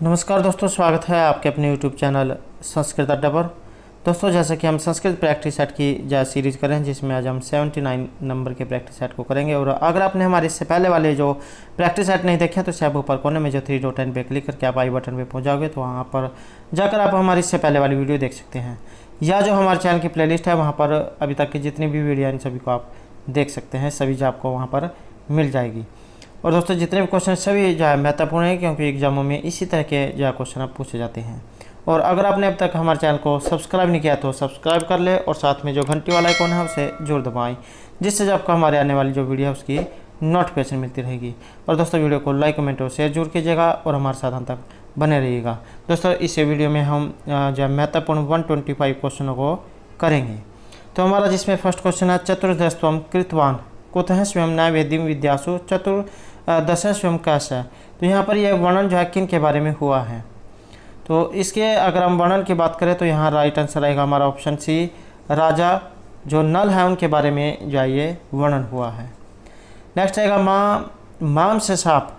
नमस्कार दोस्तों, स्वागत है आपके अपने YouTube चैनल संस्कृत अड्डा पर। दोस्तों, जैसा कि हम संस्कृत प्रैक्टिस सेट की जो सीरीज करें हैं, जिसमें आज हम 79 नंबर के प्रैक्टिस सेट को करेंगे। और अगर आपने हमारे इससे पहले वाले जो प्रैक्टिस सेट नहीं देखे तो आप ऊपर कोने में जो 3 डॉट पे क्लिक करके आप आई बटन पे पहुंच जाओगे, तो वहाँ पर जाकर आप हमारी इससे पहले वाली वीडियो देख सकते हैं, या जो हमारे चैनल की प्लेलिस्ट है वहाँ पर अभी तक की जितनी भी वीडियो हैं इन सभी को आप देख सकते हैं। सभी जो आपको वहाँ पर मिल जाएगी। और दोस्तों, जितने भी क्वेश्चन सभी जो है महत्वपूर्ण है, क्योंकि एग्जामों में इसी तरह के जो क्वेश्चन आप पूछे जाते हैं। और अगर आपने अब तक हमारे चैनल को सब्सक्राइब नहीं किया तो सब्सक्राइब कर ले, और साथ में जो घंटी वाला आइकॉन है उसे जरूर दबाएं, जिससे जब आपको हमारे आने वाली जो वीडियो है उसकी नोटिफिकेशन मिलती रहेगी। और दोस्तों, वीडियो को लाइक, कमेंट और शेयर जरूर कीजिएगा और हमारे साथ अंत तक बने रहिएगा। दोस्तों, इस वीडियो में हम जो महत्वपूर्ण 125 क्वेश्चनों को करेंगे। तो हमारा जिसमें फर्स्ट क्वेश्चन है, चतुर्दशत्वम कृतवान कुतः स्वयं नैवेद्यम विद्यासु चतुर्दश स्वयं कैसे। तो यहाँ पर यह वर्णन जो है किन के बारे में हुआ है। तो इसके अगर हम वर्णन की बात करें तो यहाँ राइट आंसर रहेगा हमारा ऑप्शन सी, राजा जो नल है उनके बारे में जो है ये वर्णन हुआ है। नेक्स्ट रहेगा माम से साप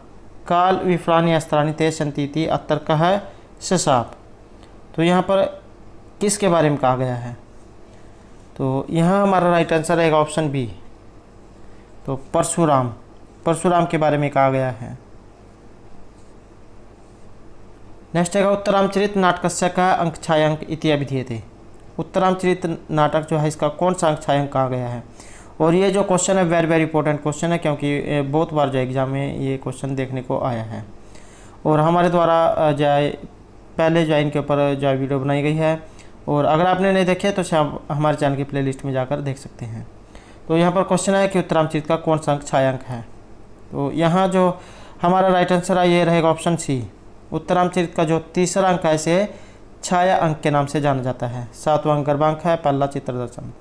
काल विफ्रानी अस्त्राणी ते संतीति अत्तर कह से साप। तो यहाँ पर किसके बारे में कहा गया है। तो यहाँ हमारा राइट आंसर रहेगा ऑप्शन बी, तो परशुराम के बारे में कहा गया है। नेक्स्ट है उत्तरामचरित नाटकस्य का अंक छायांक इति अभिधीयते। उत्तरामचरित नाटक जो है इसका कौन सा अंक छायांक कहा गया है। और ये जो क्वेश्चन है वेरी वेरी इंपॉर्टेंट क्वेश्चन है, क्योंकि बहुत बार जो एग्जाम में ये क्वेश्चन देखने को आया है। और हमारे द्वारा जो है पहले जो है इनके ऊपर जो है वीडियो बनाई गई है, और अगर आपने नहीं देखे तो आप हमारे चैनल की प्लेलिस्ट में जाकर देख सकते हैं। तो यहाँ पर क्वेश्चन है कि उत्तरामचरित का कौन सा अंक छायांक है। तो यहाँ जो हमारा राइट आंसर है ये रहेगा ऑप्शन सी। उत्तरामचरित का जो तीसरा अंक है इसे छाया अंक के नाम से जाना जाता है। 7वां अंक गर्भांक है, पहला चित्रदर्शन।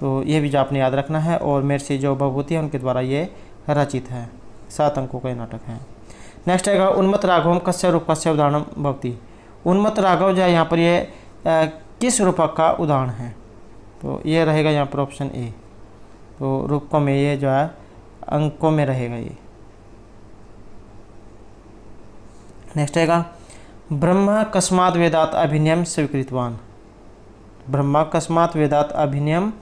तो ये भी जो आपने याद रखना है। और महर्षि जो भवभूति है उनके द्वारा ये रचित है। 7 अंकों का नाटक है। नेक्स्ट आएगा उन्मत्त राघवम कस्य रूपकस्य उदाहरण भवति। उन्मत्त राघव जो है यहाँ पर ये किस रूपक का उदाहरण है। तो ये रहेगा यहाँ पर ऑप्शन ए। तो रूपकों में ये जो है अंकों में रहेगा ये। नेक्स्ट आएगा ब्रह्मा कस्मात् वेदात अभिनियम स्वीकृतवान। ब्रह्मा कस्मात् वेदात अभिनियम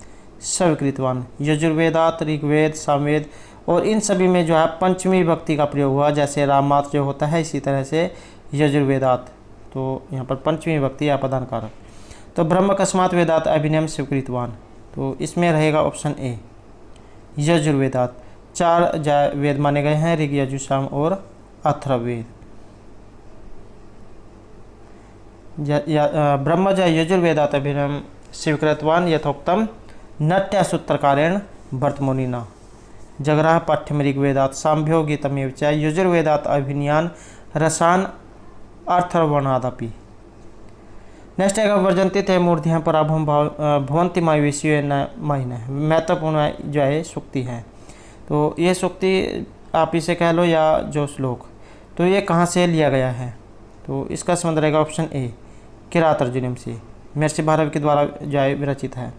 स्वीकृतवान। यजुर्वेदात, ऋग्वेद, सामवेद और इन सभी में जो है पंचमी विभक्ति का प्रयोग हुआ। जैसे रामात जो होता है इसी तरह से यजुर्वेदात। तो यहाँ पर पंचमी विभक्ति या पदान कारक। तो ब्रह्म कस्मात् वेदात अभिनियम स्वीकृतवान। तो इसमें रहेगा ऑप्शन ए, यजुर्वेदात। 4 वेद माने गए हैं, ऋग, यजु, साम और अथर्ववेद। ब्रह्म जय यजुर्वेदात अभिनियम स्वीकृतवान यथोक्तम नट्यासूत्रकारेण वर्तमुनिना। जगराह पाठ्यम ऋग्वेदात साम्भ्यो गीतमेव च यजुर्वेदात अभिनियान रसान अर्थवर्णादपि। नेक्स्ट है वर्जंती ते मूर्तियाँ पराभम भवंती मायुषीय न माहिन। महत्वपूर्ण जो है सूक्ति है। तो ये सूक्ति आप इसे कह लो या जो श्लोक, तो ये कहाँ से लिया गया है। तो इसका संबंध रहेगा ऑप्शन ए, किरात अर्जुनम से। महर्षि भारवी के द्वारा जो है विरचित है।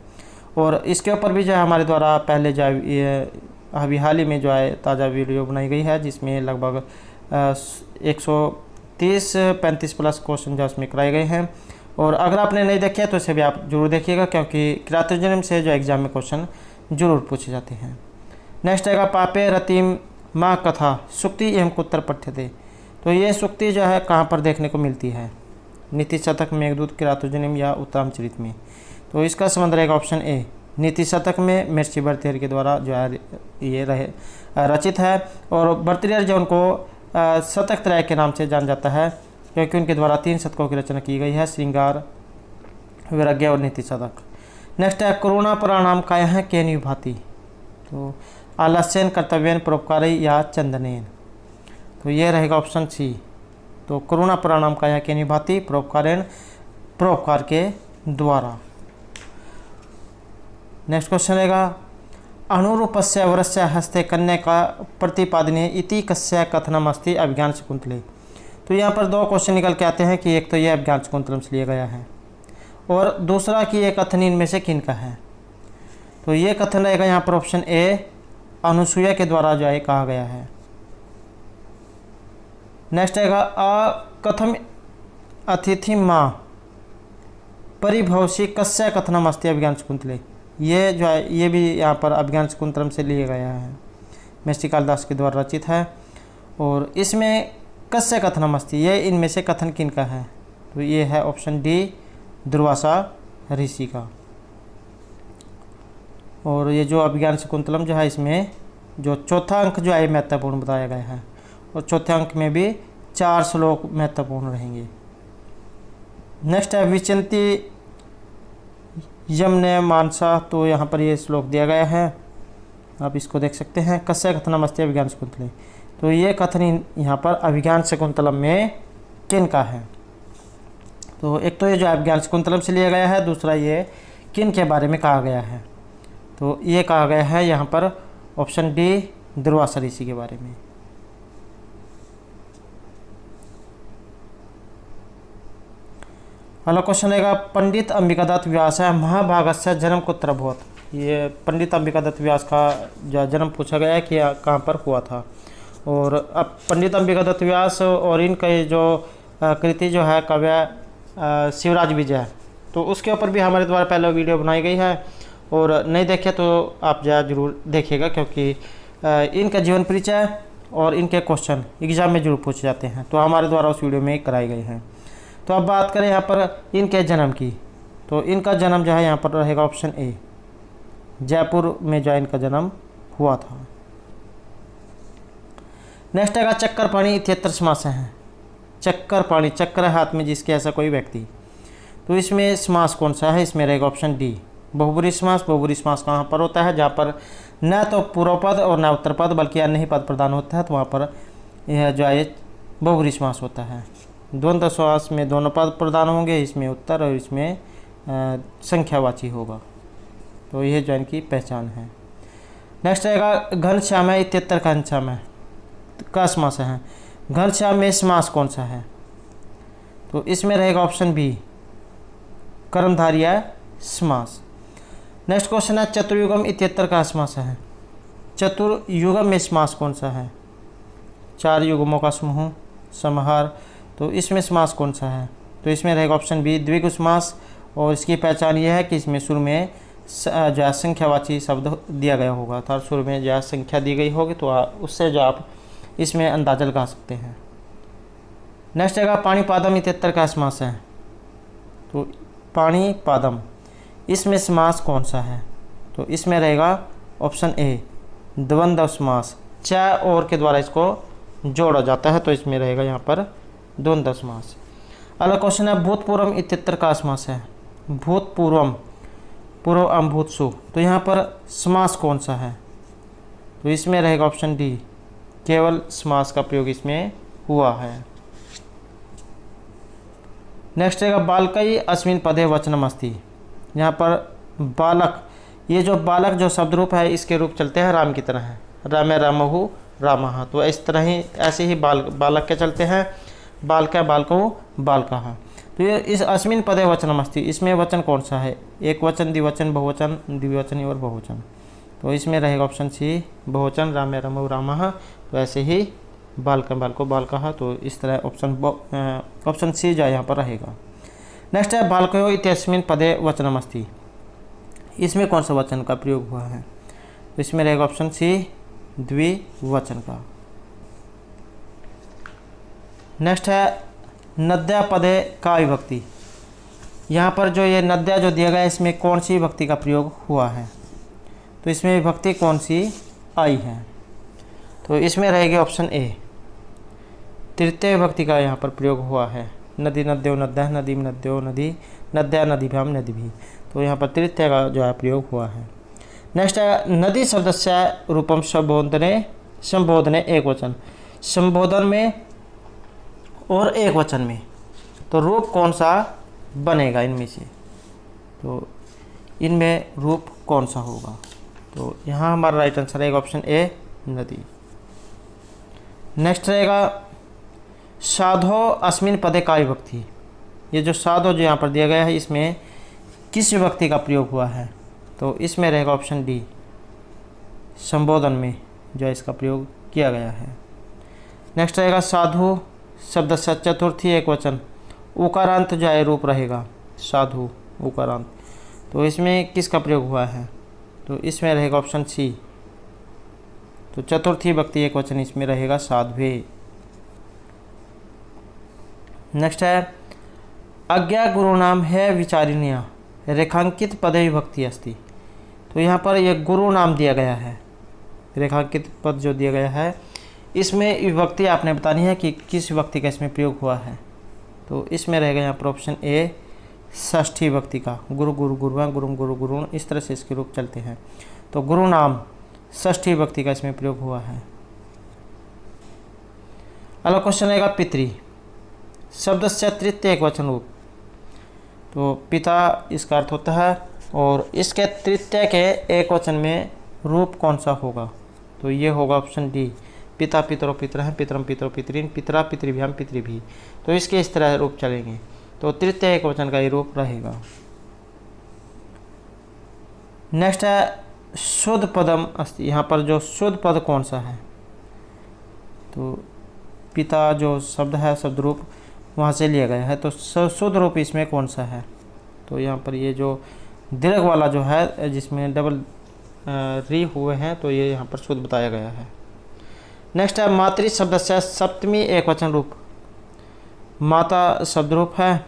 और इसके ऊपर भी जो है हमारे द्वारा पहले जो है अभी हाल ही में जो है ताज़ा वीडियो बनाई गई है, जिसमें लगभग 130-35 प्लस क्वेश्चन जो इसमें कराए गए हैं। और अगर आपने नहीं देखे तो इसे भी आप जरूर देखिएगा, क्योंकि किरात अर्जुनम से जो एग्जाम में क्वेश्चन जरूर पूछे जाते हैं। नेक्स्ट आएगा पापे रतिम माँ कथा सुक्ति एवं कुत्तर पठ्यते। तो ये सूक्ति जो है कहाँ पर देखने को मिलती है। नीति शतक, मेघदूत, किरात अर्जुनम या उत्तरामचरित में। तो इसका संबंध रहेगा ऑप्शन ए, नीति शतक में महर्षि भर्तृहरि के द्वारा जो है ये रचित है। और भर्तृहरि जो उनको शतक त्रय के नाम से जाना जाता है, क्योंकि उनके द्वारा 3 शतकों की रचना की गई है, श्रृंगार, वैराग्य और नीति शतक। नेक्स्ट है करुणा पुराणाम काया है केन भांति। तो आलस्यन, कर्तव्यन, परोपकारी या चंदनेन। तो ये रहेगा ऑप्शन सी। तो करुणा पुराणाम काया केन भांति परोपकारेण, परोपकार के द्वारा। नेक्स्ट क्वेश्चन रहेगा अणुरूपस्य वरस्य हस्ते कन्या का प्रतिपादने इति कस्य कथनम अस्ति अभिज्ञान शकुंतले। तो यहाँ पर 2 क्वेश्चन निकल के आते हैं कि एक तो ये अभिज्ञान शकुंतलम से लिया गया है, और दूसरा कि ये कथन इनमें से किन का है। तो ये कथन रहेगा यहाँ पर ऑप्शन ए, अनुसूया के द्वारा जो है कहा गया है। नेक्स्ट आएगा कथम अतिथि माँ परिभवसी कस्य कथनम अस्ति अभिज्ञान शकुंतले। ये जो है ये भी यहाँ पर अभिज्ञान शकुंतलम से लिया गया है, महर्षि कालिदास के द्वारा रचित है। और इसमें कस्य कथनम अस्ति, ये इनमें से कथन किनका है, तो ये है ऑप्शन डी दुर्वासा ऋषि का। और ये जो अभिज्ञान शकुंतलम जो है इसमें जो चौथा अंक जो है महत्वपूर्ण बताया गया है, और चौथे अंक में भी 4 श्लोक महत्वपूर्ण रहेंगे। नेक्स्ट है विचंती यमने मानसा, तो यहाँ पर ये श्लोक दिया गया है, आप इसको देख सकते हैं। कस्य कथनम अस्ति अभिज्ञान शकुंतले, तो ये कथन यहाँ पर अभिज्ञान शकुंतलम में किन का है। तो एक तो ये जो अभिज्ञान शकुंतलम से लिया गया है, दूसरा ये किन के बारे में कहा गया है, तो ये कहा गया है यहाँ पर ऑप्शन डी दुर्वासा ऋषि के बारे में। अगला क्वेश्चन रहेगा पंडित अंबिकादत्त व्यास है महाभागस्य जन्म कुत्र अभवत्। ये पंडित अंबिकादत्त व्यास का जो जन्म पूछा गया है कि कहाँ पर हुआ था। और अब पंडित अंबिकादत्त व्यास और इनका जो कृति जो है काव्य शिवराज विजय, तो उसके ऊपर भी हमारे द्वारा पहले वीडियो बनाई गई है, और नहीं देखे तो आप जरूर देखिएगा, क्योंकि इनका जीवन परिचय और इनके क्वेश्चन एग्जाम में जरूर पूछे जाते हैं, तो हमारे द्वारा उस वीडियो में कराए गए हैं। तो अब बात करें यहाँ पर इनके जन्म की, तो इनका जन्म जो है यहाँ पर रहेगा ऑप्शन ए, जयपुर में जो इनका जन्म हुआ था। नेक्स्ट आएगा चक्कर पाणी इत्यत्र समास है। चक्कर पाणी, चक्कर हाथ में जिसके ऐसा कोई व्यक्ति, तो इसमें समास कौन सा है, इसमें रहेगा ऑप्शन डी बहुब्रीहि समास। बहुब्रीहि समास कहाँ पर होता है, जहाँ पर न तो पूर्व पद और न उत्तर पद बल्कि अन्य ही पद प्रदान होता है, तो वहाँ पर यह जो है बहुब्रीहि समास होता है। द्वंद्व समास में दोनों पद प्रदान होंगे, इसमें उत्तर और इसमें संख्यावाची होगा, तो यह जो इनकी पहचान है। नेक्स्ट रहेगा घनश्याम है इत्यत्र घनश्याम है का समास है। घनश्याम में समास कौन सा है, तो इसमें रहेगा ऑप्शन बी कर्मधारय समास। नेक्स्ट क्वेश्चन है चतुर्युगम इत्यत्र का समास है। चतुर्युगम में समास कौन सा है, 4 युगमों का समूह समाहार, तो इसमें समास कौन सा है, तो इसमें रहेगा ऑप्शन बी द्विगु समास। और इसकी पहचान यह है कि इसमें शुरू में जो है संख्यावाची शब्द दिया गया होगा, अर्थात शुरू में जो है संख्या दी गई होगी, तो उससे जो आप इसमें अंदाजा लगा सकते हैं। नेक्स्ट रहेगा पाणिपादम इत्यत्र का समास है। तो पाणिपादम इसमें समास कौन सा है, तो इसमें रहेगा ऑप्शन ए द्वंद्व समास। च और के द्वारा इसको जोड़ा जाता है, तो इसमें रहेगा यहाँ पर द्वंद्व समास। अगला क्वेश्चन है भूतपूर्वम इत्यत्र का समास है। भूतपूर्वम पूर्व अम्भूतसु, तो यहाँ पर समास कौन सा है, तो इसमें रहेगा ऑप्शन डी केवल समास का प्रयोग इसमें हुआ है। नेक्स्ट रहेगा बालकई अस्मिन् पदे वचनम अस्ति। यहाँ पर बालक, ये जो बालक जो शब्द रूप है इसके रूप चलते हैं राम की तरह है, रामे रामहु रामः, तो इस तरह ही ऐसे ही बालक के चलते हैं, बालक बालकहु बालकः। तो ये इस अस्मिन् पदे वचनम अस्ति, इसमें वचन कौन सा है, एक वचन द्विवचन बहुवचन द्विवचन और बहुवचन, तो इसमें रहेगा ऑप्शन सी बहुवचन रामे रामहु रामः, तो ऐसे ही बालक बालको बालकः, तो इस तरह ऑप्शन सी जो यहाँ पर रहेगा। नेक्स्ट है बालकयो इत्यस्मिन् पदे वचनम अस्ति, इसमें कौन सा वचन का प्रयोग हुआ है, तो इसमें रहेगा ऑप्शन सी द्विवचन का। नेक्स्ट है नद्या पदे का विभक्ति। यहाँ पर जो ये नद्या जो दिया गया है इसमें कौन सी विभक्ति का प्रयोग हुआ है, तो इसमें विभक्ति कौन सी आई है, तो इसमें रहेगी ऑप्शन ए तृतीय विभक्ति का यहाँ पर प्रयोग हुआ है। नदी नद्यो नद्या नदी नद्यो नदी नद्या नदीभ्याम नदीभिः, तो यहाँ पर तृतीय का जो है प्रयोग हुआ है। नेक्स्ट है नदी शब्दस्य रूपम संबोधने एक वचन। संबोधन में और एक वचन में, तो रूप कौन सा बनेगा इनमें से, तो इनमें रूप कौन सा होगा, तो यहाँ हमारा राइट आंसर रहेगा ऑप्शन ए नदी। नेक्स्ट रहेगा साधो अस्मिन् पदे का विभक्ति। ये जो साधो जो यहाँ पर दिया गया है इसमें किस विभक्ति का प्रयोग हुआ है, तो इसमें रहेगा ऑप्शन डी संबोधन में जो इसका प्रयोग किया गया है। नेक्स्ट रहेगा साधु शब्द से चतुर्थी एक वचन उकारांत जो है रूप रहेगा साधु उकारांत, तो इसमें किसका प्रयोग हुआ है? तो इसमें रहेगा ऑप्शन सी। तो चतुर्थी विभक्ति एकवचन इसमें रहेगा साध्वे। नेक्स्ट है अज्ञा गुरु नाम है विचारिणीय रेखांकित पदे विभक्ति अस्ति। तो यहाँ पर यह गुरु नाम दिया गया है, रेखांकित पद जो दिया गया है इसमें विभक्ति आपने बतानी है कि किस विभक्ति का इसमें प्रयोग हुआ है। तो इसमें रहेगा यहाँ पर ऑप्शन ए षष्ठी विभक्ति का, गुरु गुरु गुरुआ गुरुम गुरु गुरुण, इस तरह से इसके रूप चलते हैं। तो गुरु नाम षष्ठी विभक्ति का इसमें प्रयोग हुआ है। अगला क्वेश्चन रहेगा पितृ शब्द से तृतीय एकवचन रूप। तो पिता इसका अर्थ होता है और इसके तृतीय के एकवचन में रूप कौन सा होगा? तो ये होगा ऑप्शन डी पिता पितरो पितरः पितरम पितरो पितरीन पितरा पितृभ्याम पितृभि। तो इसके इस तरह रूप चलेंगे, तो तृतीय एकवचन का ये रूप रहेगा। नेक्स्ट है शुद्ध पदम अस्ति। यहाँ पर जो शुद्ध पद कौन सा है? तो पिता जो शब्द है शब्द रूप वहाँ से लिया गया है, तो शुद्ध रूप इसमें कौन सा है? तो यहाँ पर ये जो दीर्घ वाला जो है जिसमें डबल री हुए हैं, तो ये यहाँ पर शुद्ध बताया गया है। नेक्स्ट है मातृ शब्द से सप्तमी एकवचन रूप। माता शब्द रूप है,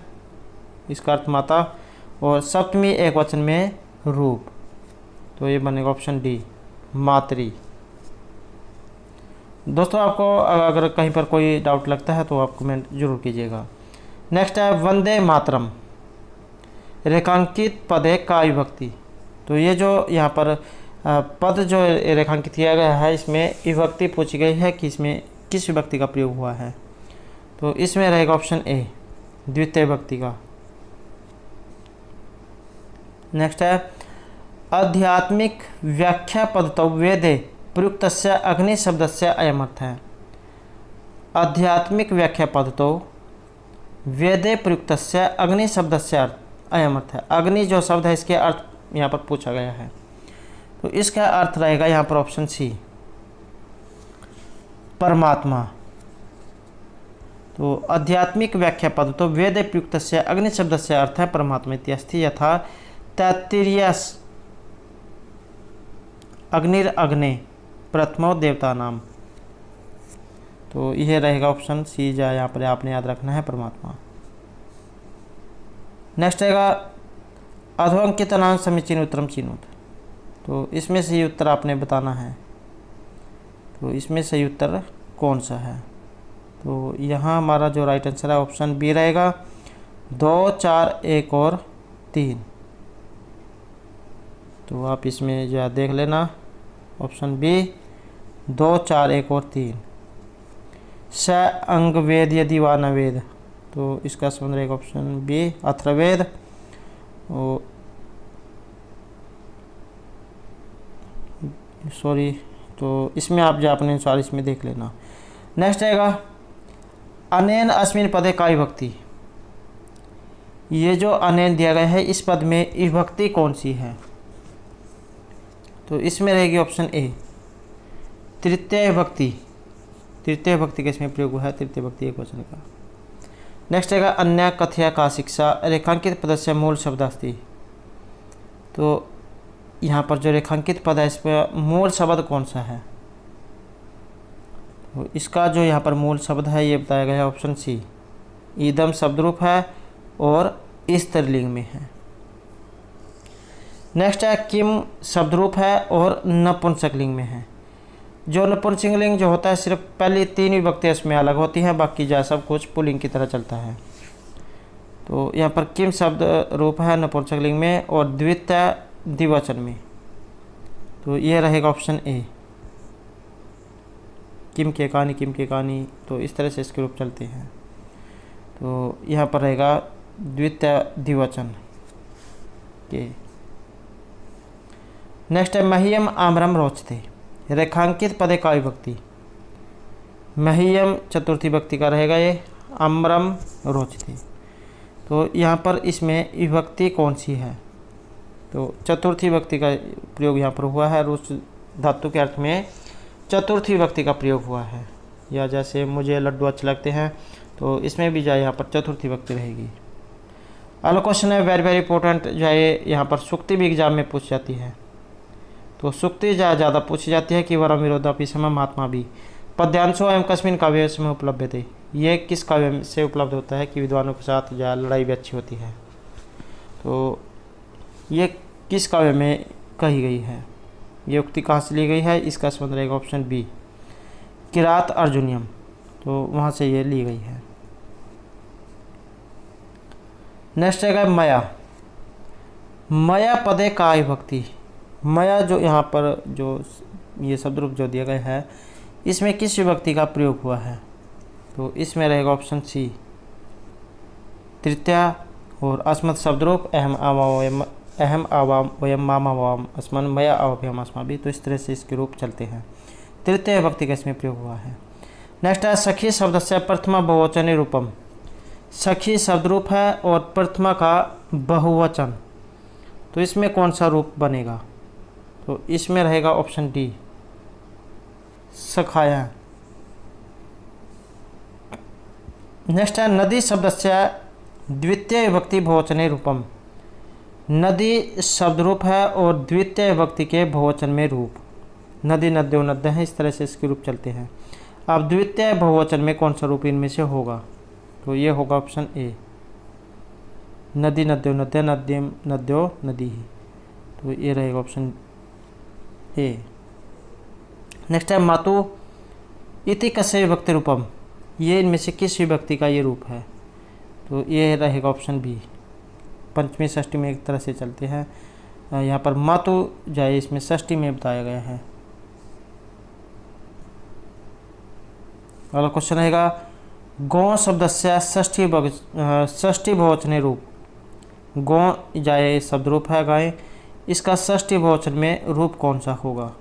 इसका अर्थ माता, और सप्तमी एकवचन में रूप, तो ये बनेगा ऑप्शन डी मातृ। दोस्तों आपको अगर कहीं पर कोई डाउट लगता है तो आप कमेंट जरूर कीजिएगा। नेक्स्ट है वंदे मातरम रेखांकित पद का विभक्ति। तो ये जो यहाँ पर पद जो रेखांकित किया गया है इसमें विभक्ति पूछी गई है कि इसमें किस विभक्ति का प्रयोग हुआ है। तो इसमें रहेगा ऑप्शन ए द्वितीय विभक्ति का। नेक्स्ट है आध्यात्मिक व्याख्या पदतौ वेदे प्रयुक्तस्य अग्नि शब्दस्य अयम अर्थ है। आध्यात्मिक व्याख्या पदतौ वेदे प्रयुक्तस्य अग्नि शब्दस्य अयम अर्थ है। अग्नि जो शब्द है इसके अर्थ यहाँ पर पूछा गया है, तो इसका अर्थ रहेगा यहाँ पर ऑप्शन सी परमात्मा। तो आध्यात्मिक व्याख्या पद तो वेद प्रयुक्तस्य अग्नि शब्दस्य अर्थ है परमात्मा इत्यस्ति यथा तैत्तिरीयस अग्निर अग्ने प्रथमो देवता नाम। तो यह रहेगा ऑप्शन सी, जा यहाँ पर आपने याद रखना है परमात्मा। नेक्स्ट रहेगा अधोअंकितनां समीचीन उत्तरम चिनुत। तो इसमें सही उत्तर आपने बताना है, तो इसमें सही उत्तर कौन सा है? तो यहाँ हमारा जो राइट आंसर है ऑप्शन बी रहेगा 2, 4, 1 और 3। तो आप इसमें जो है देख लेना ऑप्शन बी 2, 4, 1 और 3। स अंग वेद यदि वा न वेद, तो इसका संबंध रहेगा ऑप्शन बी अथर्ववेद। और सॉरी, तो इसमें आप जो अपने अनुसार इसमें देख लेना। नेक्स्ट आएगा अनेन अस्मिन पदे का विभक्ति। ये जो अनेन दिया गया है इस पद में विभक्ति कौन सी है? तो इसमें रहेगी ऑप्शन ए तृतीय विभक्ति। तृतीय विभक्ति का इसमें प्रयोग हुआ है, तृतीय विभक्ति एक वचन का। नेक्स्ट आएगा अन्य कथया का शिक्षा रेखांकित पद से मूल शब्द अस्ति। तो यहाँ पर जो रेखांकित पद है इस पर मूल शब्द कौन सा है? तो इसका जो यहाँ पर मूल शब्द है ये बताया गया है ऑप्शन सी ईदम शब्द रूप है और स्त्रीलिंग में है। नेक्स्ट है किम शब्द रूप है और नपुंसकलिंग में है। जो नपुंसकलिंग जो होता है सिर्फ पहली 3 विभक्तियाँ इसमें अलग होती हैं, बाकी जो सब कुछ पुल्लिंग की तरह चलता है। तो यहाँ पर किम शब्द रूप है नपुंसकलिंग में और द्वितीय द्विवचन में, तो ये रहेगा ऑप्शन ए किम के कहानी। तो इस तरह से इसके रूप चलते हैं। तो यहाँ पर रहेगा द्वितीय द्विवचन के। नेक्स्ट है मह्यम आम्रम रोचते रेखांकित पदे का विभक्ति। मह्यम चतुर्थी विभक्ति का रहेगा ये, आम्रम रोचते। तो यहाँ पर इसमें विभक्ति कौन सी है? तो चतुर्थी विभक्ति का प्रयोग यहाँ पर हुआ है। रुच धातु के अर्थ में चतुर्थी विभक्ति का प्रयोग हुआ है। या जैसे मुझे लड्डू अच्छे लगते हैं तो इसमें भी जो है यहाँ पर चतुर्थी विभक्ति रहेगी। अगला क्वेश्चन है वेरी वेरी इंपॉर्टेंट, जो है यहाँ पर सुक्ति भी एग्जाम में पूछ जाती है। तो सुक्ति ज़्यादा पूछी जाती है कि वरम विरोधापि समय महात्मा भी पद्यांशो एवं कस्मिन काव्य में उपलब्ध थे। ये किस काव्य से उपलब्ध होता है कि विद्वानों के साथ जो लड़ाई भी अच्छी होती है। तो ये किस काव्य में कही गई है, ये उक्ति कहाँ से ली गई है, इसका संबंध रहेगा ऑप्शन बी किरात अर्जुनियम, तो वहाँ से ये ली गई है। नेक्स्ट रहेगा मया। मया पदे का विभक्ति। मया जो यहाँ पर जो ये शब्द रूप जो दिया गया है इसमें किस विभक्ति का प्रयोग हुआ है, तो इसमें रहेगा ऑप्शन सी तृतीया और अस्मत् शब्द रूप अहम आवाम वयम मामा वाम अस्मन मया अवभ्यम अस्मा भी, तो इस तरह से इसके रूप चलते हैं। तृतीय विभक्ति का इसमें प्रयोग हुआ है। नेक्स्ट है सखी शब्द से प्रथमा बहुवचन रूपम। सखी शब्द रूप है और प्रथमा का बहुवचन, तो इसमें कौन सा रूप बनेगा, तो इसमें रहेगा ऑप्शन डी सखाया। नेक्स्ट है नदी शब्द से द्वितीय विभक्ति बहुवचने रूपम। नदी शब्द रूप है और द्वितीय विभक्ति के बहुवचन में रूप नदी नद्यो नद्य हैं, इस तरह से इसके रूप चलते हैं। अब द्वितीय बहुवचन में कौन सा रूप इनमें से होगा, तो ये होगा ऑप्शन ए नदी नद्यो नद्य नद्यम नद्यो नदी ही, तो ये रहेगा ऑप्शन ए। नेक्स्ट है मातु इति कस्य विभक्ति रूपम। ये इनमें से किस विभक्ति का ये रूप है, तो ये रहेगा ऑप्शन बी पंचमी षष्ठी में एक तरह से चलते हैं। यहाँ पर मातु जाए इसमें षष्ठी में बताया गया है। अगला क्वेश्चन रहेगा गौ शब्द से षष्ठी बहुवचने रूप। गौ जाए शब्द रूप है गाय, इसका षष्ठी बहुवचन में रूप कौन सा होगा,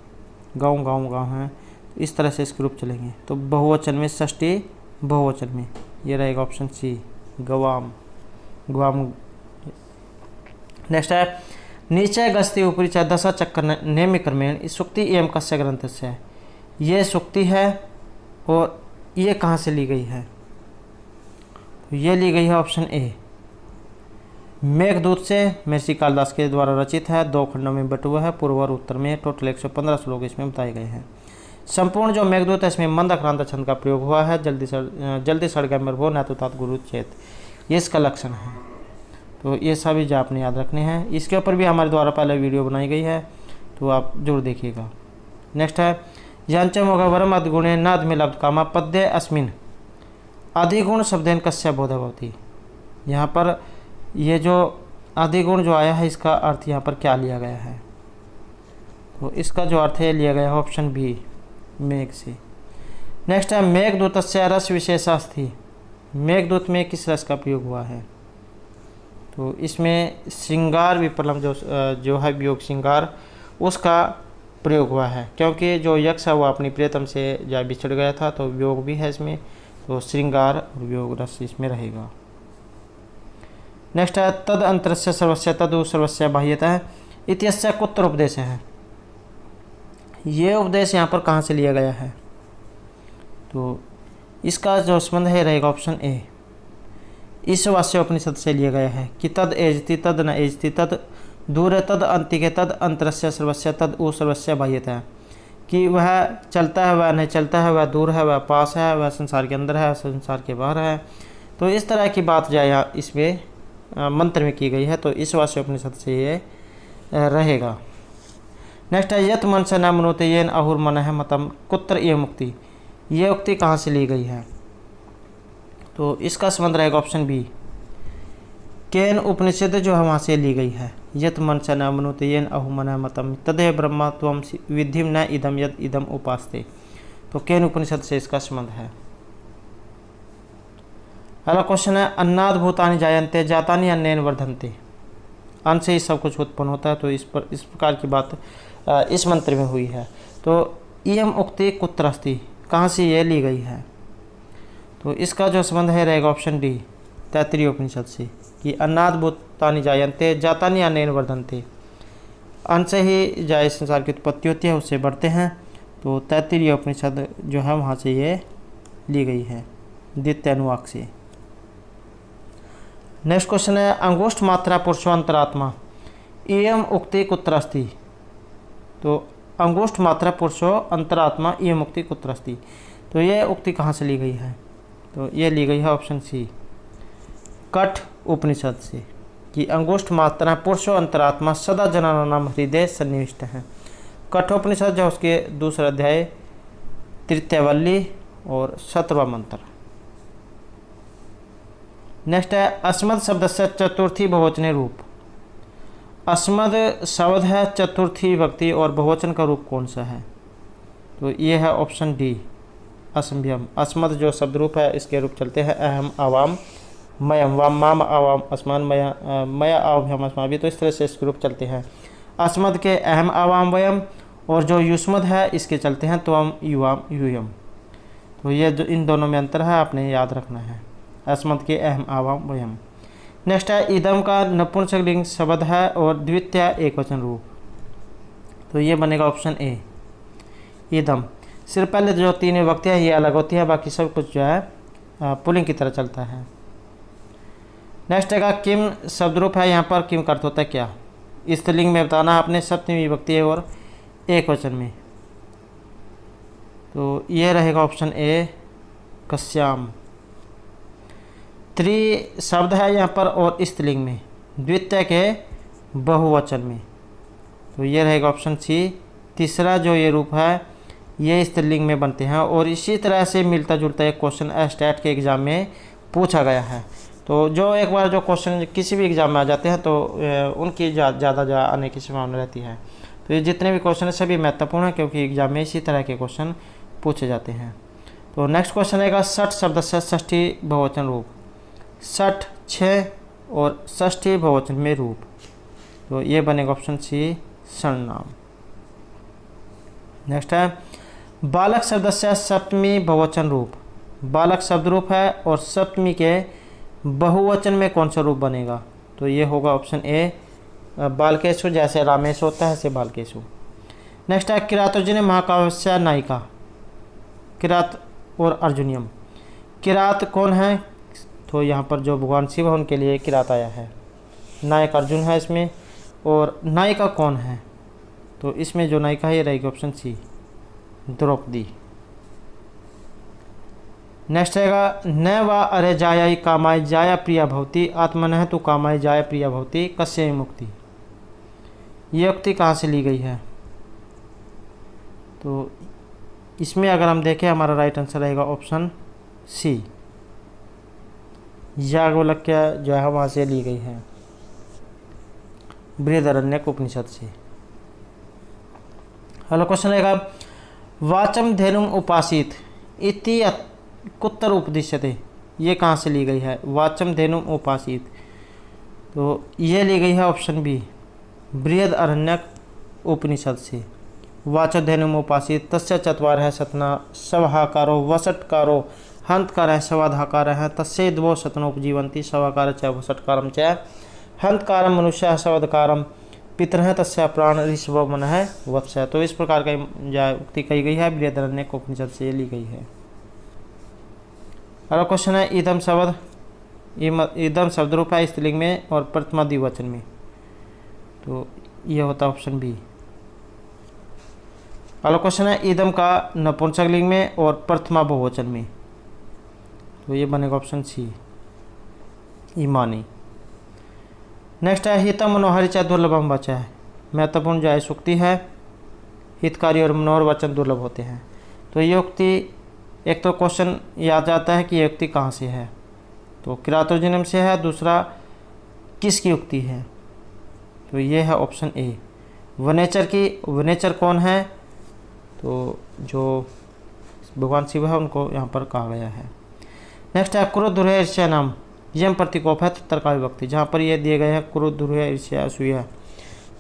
गाँव गाँव गाँव है, इस तरह से इसके रूप चलेंगे। तो बहुवचन में षष्ठी बहुवचन में ये रहेगा ऑप्शन सी गवाम गवाम। नेक्स्ट है नीचे गस्ती ऊपरी चाहे दशा चक्कर नेम क्रमेण इस सुक्ति एवं कस्य ग्रंथ से है। ये सुक्ति है और ये कहाँ से ली गई है, ये ली गई है ऑप्शन ए मेघदूत से, महर्षि कालिदास के द्वारा रचित है, 2 खंडों में बटा हुआ है, पूर्व और उत्तर में, टोटल 115 श्लोक इसमें बताए गए हैं। संपूर्ण जो मेघदूत है इसमें मंद अक्रांत छंद का प्रयोग हुआ है। जल्दी सड़ गया हो न तो तात गुरु चेत, ये इसका लक्षण है। तो ये सभी जो आपने याद रखने हैं। इसके ऊपर भी हमारे द्वारा पहले वीडियो बनाई गई है, तो आप जरूर देखिएगा। नेक्स्ट है यांचम होगा वरम अधिगुणे न अधमे लब्ध कामा पद्य अस्मिन अधिगुण शब्देन कस्य बोधा भवति। यहाँ पर ये जो अधिगुण जो आया है इसका अर्थ यहाँ पर क्या लिया गया है, तो इसका जो अर्थ है लिया गया है ऑप्शन बी मेघ से। नेक्स्ट है मेघदूत से रस विशेषास्थि। मेघदूत में किस रस का प्रयोग हुआ है, तो इसमें श्रृंगार विप्रलम जो है वियोग श्रृंगार उसका प्रयोग हुआ है, क्योंकि जो यक्ष है वो अपनी प्रियतम से जा बिछड़ गया था, तो वियोग भी है इसमें, तो श्रृंगार और वियोग रस इसमें रहेगा। नेक्स्ट है तद अंतरस्य सर्वस्य तदु सर्वस्य बाह्यतः इत्यस्य कुत्र उपदेश है। ये उपदेश यहाँ पर कहाँ से लिया गया है, तो इसका जो संबंध है रहेगा ऑप्शन ए ईशावास्य उपनिषद से लिया गया है कि तद एजति तद न एजति तद दूर तद अंतिके तद अंतरस्य सर्वस्य तद उ सर्वस्य बाह्यतः, कि वह चलता है वह नहीं चलता है, वह दूर है वह पास है, वह संसार के अंदर है संसार के बाहर है। तो इस तरह की बात जो है इसमें मंत्र में की गई है, तो ईशावास्य उपनिषद से ये रहेगा। नेक्स्ट है यत मन से न मनोते येन अहुर मन है मतम कुत्र ये मुक्ति। ये उक्ति कहाँ से ली गई है, तो इसका संबंध रहेगा ऑप्शन बी केन उपनिषद जो है वहाँ से ली गई है। यत मन से न मनोते येन अहु मन है मतम तदे ब्रह्म त्वम विधिम न इदम यद इदम उपास्ते, तो केन उपनिषद से इसका संबंध है। अगला क्वेश्चन है अन्नाद भूतानि जायन्ते जातानि अन्नेन वर्धन्ते। अन्न से ही सब कुछ उत्पन्न होता है, तो इस प्रकार की बात इस मंत्र में हुई है। तो इयम उक्ति कुत्र अस्ति, कहाँ से ये ली गई है, तो इसका जो संबंध है रहेगा ऑप्शन डी तैत्तिरीय उपनिषद से कि अन्नाद भूतानि जायन्ते जातानि अन्नेन वर्धन्ते। अन्न से ही जाए संसार की उत्पत्ति होती है, उससे बढ़ते हैं, तो तैत्तिरीय उपनिषद जो है वहाँ से ये ली गई है। द्वितीय अनुवाक से। नेक्स्ट क्वेश्चन है अंगुष्ठ मात्रा पुरुषो अंतरात्मा इयम उक्ति कुत्र अस्ति। तो अंगुष्ठ मात्रा पुरुषो अंतरात्मा इयम उक्ति कुत्र अस्ति, तो ये उक्ति कहाँ से ली गई है? तो ये ली गई है ऑप्शन सी कठ उपनिषद से, कि अंगुष्ठ मात्रा पुरुषो अंतरात्मा सदा जनानाम हृदय सन्निविष्ट है। कठोपनिषद जो उसके दूसरा अध्याय तृतीय वल्ली और 17वां मंत्र। नेक्स्ट है अस्मद शब्द से चतुर्थी बहुवचने रूप। अस्मद शब्द है चतुर्थी विभक्ति और बहुवचन का रूप कौन सा है? तो ये है ऑप्शन डी असंभ्यम। अस्मद जो शब्द रूप है इसके रूप चलते हैं अहम आवाम मयम वाम माम आवाम अस्मान मया आव्यम अस्माभि, तो इस तरह से इसके रूप चलते हैं। अस्मद के अहम आवाम वयम और जो युष्मद है इसके चलते हैं त्वम युवाम यूयम। तो ये जो इन दोनों में अंतर है आपने याद रखना है, अस्मद के अहम आवाम वयम। नेक्स्ट है इदम का नपुंसकलिंग शब्द है और द्वितीय एकवचन रूप, तो ये बनेगा ऑप्शन ए इदम। सिर्फ पहले जो 3 विभक्ति है ये अलग होती है, बाकी सब कुछ जो है पुलिंग की तरह चलता है। नेक्स्ट है किम शब्द रूप है, यहाँ पर किम का अर्थ होता है क्या? स्त्रीलिंग में बताना आपने सप्तमी विभक्ति और एक वचन में, तो ये रहेगा ऑप्शन ए कश्याम। त्रि शब्द है यहाँ पर और स्त्रीलिंग में द्वितीय के बहुवचन में, तो ये रहेगा ऑप्शन सी। तीसरा जो ये रूप है ये स्त्रीलिंग में बनते हैं और इसी तरह से मिलता जुलता एक क्वेश्चन स्टैट के एग्ज़ाम में पूछा गया है। तो जो एक बार जो क्वेश्चन किसी भी एग्ज़ाम में आ जाते हैं तो उनकी ज़्यादा आने की संभावना रहती है। तो ये जितने भी क्वेश्चन हैं सभी महत्वपूर्ण हैं क्योंकि एग्ज़ाम में इसी तरह के क्वेश्चन पूछे जाते हैं। तो नेक्स्ट क्वेश्चन रहेगा षठ शब्द से षष्ठी बहुवचन रूप। षठ 6 और षष्ठी बहुवचन में रूप, तो ये बनेगा ऑप्शन सी सर्वनाम। नेक्स्ट है बालक शब्द से सप्तमी बहुवचन रूप। बालक शब्द रूप है और सप्तमी के बहुवचन में कौन सा रूप बनेगा? तो ये होगा ऑप्शन ए बालकेशु, जैसे रामेश होता है ऐसे बालकेशु। नेक्स्ट है किरातोजन महाकाव्य नायिका। किरात और अर्जुनियम। किरात कौन है? तो यहाँ पर जो भगवान शिव है उनके लिए किरात आया है। नायक अर्जुन है इसमें, और नायिका कौन है? तो इसमें जो नायिका है ये रहेगी ऑप्शन सी द्रौपदी। नेक्स्ट रहेगा न वा अरे जाया कामाय जाया प्रिया भवती आत्मनः तु कामाय जाया प्रिया भवती कस्य मुक्ति। ये उक्ति कहाँ से ली गई है? तो इसमें अगर हम देखें हमारा राइट आंसर रहेगा ऑप्शन सी याज्ञवल्क्य जो है वहाँ से ली गई है बृहदारण्यक उपनिषद से। हेलो क्वेश्चन रहेगा वाचम धेनुम उपासित इति कुत्र उपदिश्यते। ये कहाँ से ली गई है? वाचम धेनुम उपासित, तो ये ली गई है ऑप्शन बी बृहदारण्यक उपनिषद से। वाच धेनुम उपासित तस्य चत्वारः सतना सवहाकारो वसटकारो हंतकार सवाधाकार है तस्य द्वौ सतनोपजीवंती सवाकार च वसटकारम च हंतकारम मनुष्य सवधकारम पितरः तस्य प्राण ऋषभ मन है वत्स। तो इस प्रकार का उक्ति कही गई है बृहदारण्यक उपनिषद से ली गई है। अगला क्वेश्चन है ईदम शब्द। ईदम शब्द रूप है स्त्रीलिंग में और प्रथमा द्विवचन में, तो ये होता है ऑप्शन बी। अगला क्वेश्चन है ईदम का नपुंसकलिंग में और प्रथमा बहुवचन में, तो ये बनेगा ऑप्शन सी ईमानी। नेक्स्ट है हितम मनोहर च दुर्लभम वचन है। महत्वपूर्ण जो है उक्ति है हितकारी और मनोहर वचन दुर्लभ होते हैं। तो ये उक्ति एक तो क्वेश्चन याद जाता है कि ये उक्ति कहाँ से है, तो किरातोजनम से है। दूसरा किसकी उक्ति है? तो ये है ऑप्शन ए वनेचर की। वनेचर कौन है? तो जो भगवान शिव है उनको यहाँ पर कहा गया है। नेक्स्ट है क्रोध दुर्य ईर्ष्या नाम यम प्रतिकोप है तत्तरका विभक्ति। जहाँ पर ये दिए गए हैं क्रोध दुर्य ईर्ष्या असूया,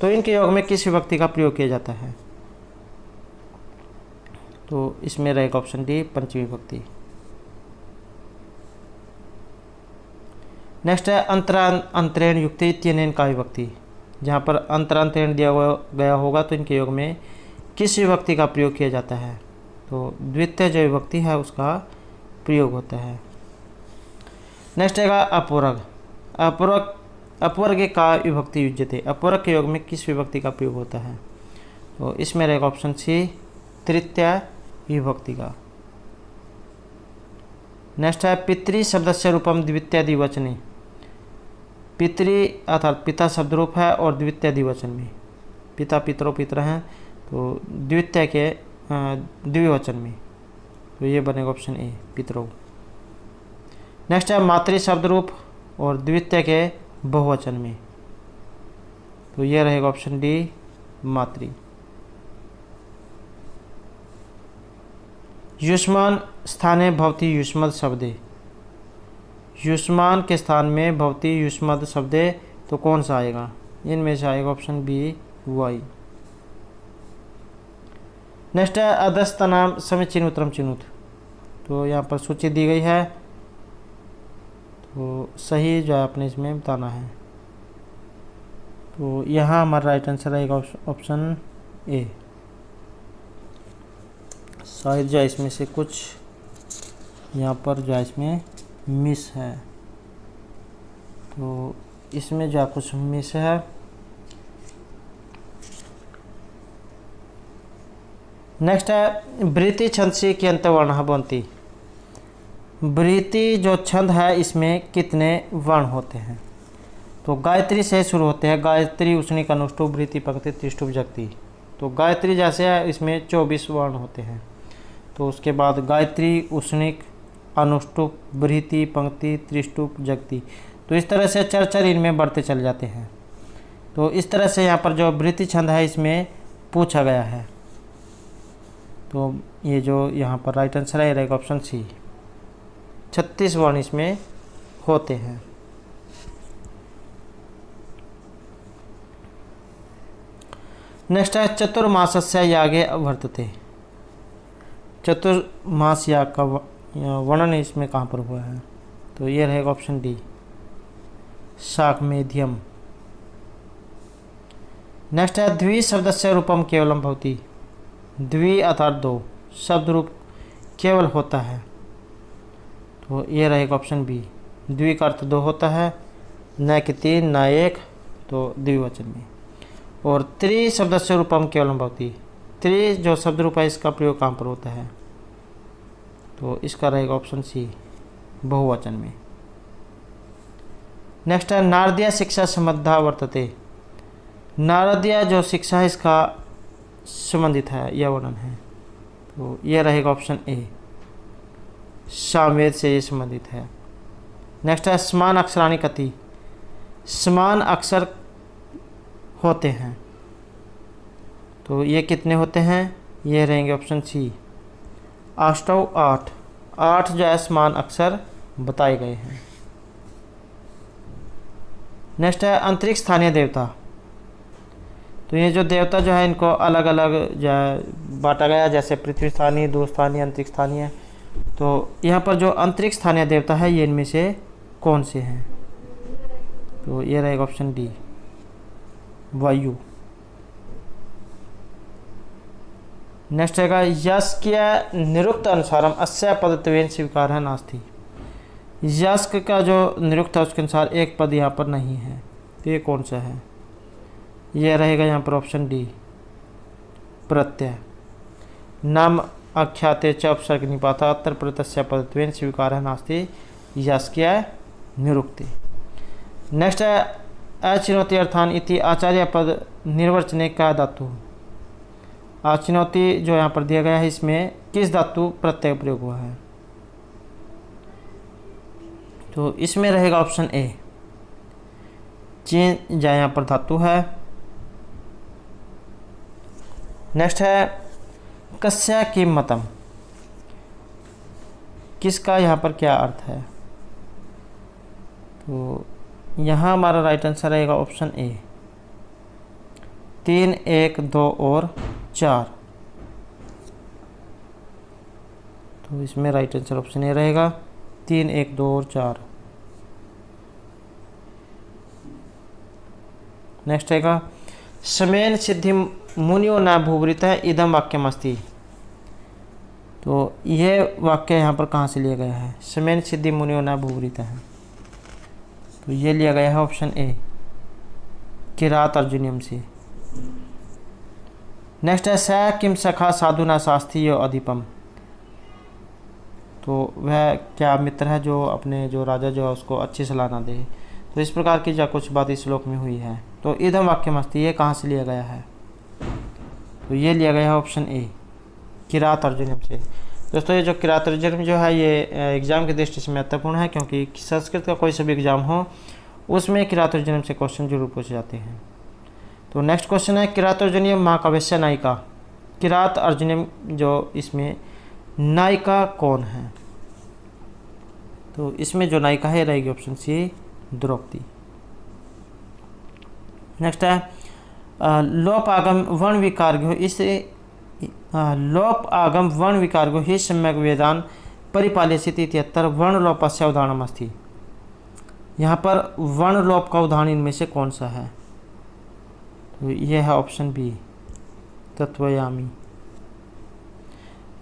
तो इनके योग में किस विभक्ति का प्रयोग किया जाता है? तो इसमें रहेगा ऑप्शन डी पंचमी विभक्ति। नेक्स्ट है अंतरांतरेण युक्त इत्यनेन का विभक्ति। जहाँ पर अंतरांतरेण दिया गया होगा तो इनके योग में किस विभक्ति का प्रयोग किया जाता है? तो द्वितीय जो विभक्ति है उसका प्रयोग होता है। नेक्स्ट आएगा अपवर्ग। अपवर्ग का विभक्ति युज्यते, अपवर्ग के योग में किस विभक्ति का प्रयोग होता है? तो इसमें रहेगा ऑप्शन सी तृतीय विभक्ति का। नेक्स्ट है पितृ शब्दस्य रूपम द्वितीय द्विवचनी। पितृ अर्थात पिता शब्द रूप है और द्वितीय द्विवचन में, पिता पितरो पितर हैं तो द्वितीय के द्विवचन में, तो ये बनेगा ऑप्शन ए पितरो। नेक्स्ट है मातृ शब्द रूप और द्वितीय के बहुवचन में, तो ये रहेगा ऑप्शन डी मातृ। युष्मान स्थाने भवति युष्मद् शब्दे, युष्मान के स्थान में भवति युष्मद् शब्दे, तो कौन सा आएगा? इनमें से आएगा ऑप्शन बी वाई। नेक्स्ट है अधस्तनाम समीचीन उत्तरम चिनुत, तो यहाँ पर सूची दी गई है, तो सही जो है आपने इसमें बताना है। तो यहाँ हमारा राइट आंसर रहेगा ऑप्शन ए। शायद जो है इसमें से कुछ यहाँ पर जो है इसमें मिस है, तो इसमें जो कुछ मिस है। नेक्स्ट है वृत्ति छंदसी के अंतवर्ण बनती। वृत्ति जो छंद है इसमें कितने वर्ण होते हैं? तो गायत्री से शुरू होते हैं, गायत्री उष्णिक अनुष्टुप वृत्ति पंक्ति त्रिष्टुप जगती। तो गायत्री जैसे है इसमें 24 वर्ण होते हैं, तो उसके बाद गायत्री उष्णिक अनुष्टुप वृत्ति पंक्ति त्रिष्टुप जगती, तो इस तरह से चर इनमें बढ़ते चले जाते हैं। तो इस तरह से यहाँ पर जो वृत्ति छंद है इसमें पूछा गया है, तो ये जो यहाँ पर राइट आंसर है रहेगा ऑप्शन सी। 36 वर्ण इसमें होते हैं। नेक्स्ट है चतुर्मासस्य यागे वर्तते। चतुर्मास याग का वर्णन इसमें कहाँ पर हुआ है? तो ये रहेगा ऑप्शन डी शाकमेध्यम। नेक्स्ट है द्वि शब्दस्य रूपम केवलम भवति। द्वि अर्थात दो शब्द रूप केवल होता है, तो ये रहेगा ऑप्शन बी। द्वि का अर्थ दो होता है, न कि तीन न एक, तो द्विवचन में। और त्रि शब्दस्य रूपम केवलम भवति। त्रि जो शब्द रूप है इसका प्रयोग कहाँ पर होता है? तो इसका रहेगा ऑप्शन सी बहुवचन में। नेक्स्ट है नारदीय शिक्षा संबद्धा वर्तते। नारदीय जो शिक्षा है इसका संबंधित है, यह वर्णन है, तो यह रहेगा ऑप्शन ए सामवेद से ये संबंधित है। नेक्स्ट है समान अक्षराणि कति। समान अक्षर होते हैं, तो ये कितने होते हैं? ये रहेंगे ऑप्शन सी अष्टौ 8। 8 जो है समान अक्षर बताए गए हैं। नेक्स्ट है अंतरिक्ष स्थानीय देवता। तो ये जो देवता जो है इनको अलग अलग जो है बांटा गया, जैसे पृथ्वी स्थानीय, दूर स्थानीय, अंतरिक्ष स्थानीय। तो यहाँ पर जो अंतरिक्ष स्थानीय देवता है ये इनमें से कौन से हैं? तो ये रहेगा ऑप्शन डी वायु। नेक्स्ट रहेगा यास्क निरुक्त अनुसारम अस्य पदत्वेन स्वीकार है नास्ति। यास्क का जो निरुक्त है उसके अनुसार एक पद यहाँ पर नहीं है, तो ये कौन सा है? यह रहेगा यहाँ पर ऑप्शन डी प्रत्यय। नाम आख्याते च उपसर्ग निपाता अत्र प्रत्यस्य पदत्वेन स्वीकार है नास्ति यास्कीय निरुक्ति। नेक्स्ट है अचिनोति अर्थान इति आचार्य पद निर्वचने का धातु। अचिनोति जो यहाँ पर दिया गया है इसमें किस धातु प्रत्यय प्रयोग हुआ है? तो इसमें रहेगा ऑप्शन ए चीन जा यहाँ पर धातु है। नेक्स्ट है कस्या किमतम। किसका यहाँ पर क्या अर्थ है? तो यहाँ हमारा राइट आंसर रहेगा ऑप्शन ए 3, 1, 2 और 4। तो इसमें राइट आंसर ऑप्शन ए रहेगा 3, 1, 2 और 4। नेक्स्ट रहेगा समेन सिद्धि मुनियो न भूवृतः इदम वाक्यम अस्ति। तो यह वाक्य यहाँ पर कहाँ से लिया गया है? समेन सिद्धि मुनियो न भूवृतः, तो ये लिया गया है ऑप्शन ए, किरात अर्जुनियम से। नेक्स्ट है स किम सखा साधुना शास्त्री अधिपम। तो वह क्या मित्र है जो अपने जो राजा जो है उसको अच्छी सलाह ना दे। तो इस प्रकार की जो कुछ बात इस श्लोक में हुई है। तो इदम वाक्यमस्ति ये कहाँ से लिया गया है? तो ये लिया गया है ऑप्शन ए, किरात अर्जुनियम से। दोस्तों ये जो किरात अर्जुनियम जो है ये एग्जाम की दृष्टि से महत्वपूर्ण है, क्योंकि संस्कृत का कोई सा भी एग्जाम हो उसमें किरात अर्जुनियम से क्वेश्चन जरूर पूछे जाते हैं। तो नेक्स्ट क्वेश्चन है किरात अर्जुनियम महाकाव्य नायिका। किरात अर्जुनियम जो इसमें नायिका कौन है? तो इसमें जो नायिका है रहेगी ऑप्शन सी, द्रौपदी। नेक्स्ट है लोप आगम वर्ण विकारगो इसे लोप आगम वर्ण विकारगो ही सम्यक वेदान परिपाल्यसित इत्यत्र वर्ण लोपस्य उदाहरणम अस्ति। यहाँ पर वर्ण लोप का उदाहरण इनमें से कौन सा है? तो यह है ऑप्शन बी, तत्वयामी।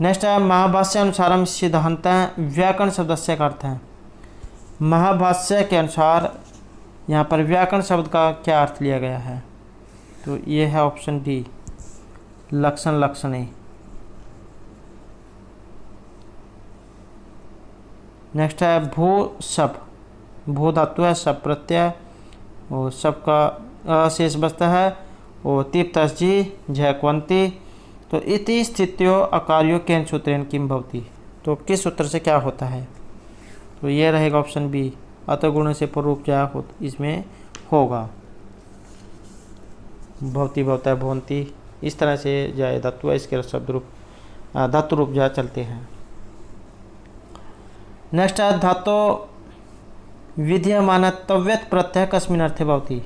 नेक्स्ट है महाभाष्य अनुसारम सिद्धांत व्याकरण शब्दस्य का अर्थ है। महाभाष्य के अनुसार यहाँ पर व्याकरण शब्द का क्या अर्थ लिया गया है? तो ये है ऑप्शन डी, लक्षण लक्षणे। नेक्स्ट है भू शप, भू धातु है, शप प्रत्यय और शप का शेष बचता है और तीप्तस जी झयक्वंती। तो इति स्थित्यो अकार्यो केन सूत्रेण किम भवति। तो किस सूत्र से क्या होता है? तो ये रहेगा ऑप्शन बी, अत गुण से पूर्व क्या इसमें होगा, भवती भवता भवंती, इस तरह से जाए धातु इसके शब्द रूप धातु रूप जा चलते हैं। नेक्स्ट है धातु विधीयमान तव्यत प्रत्यय कस्मिन् अर्थे भवति।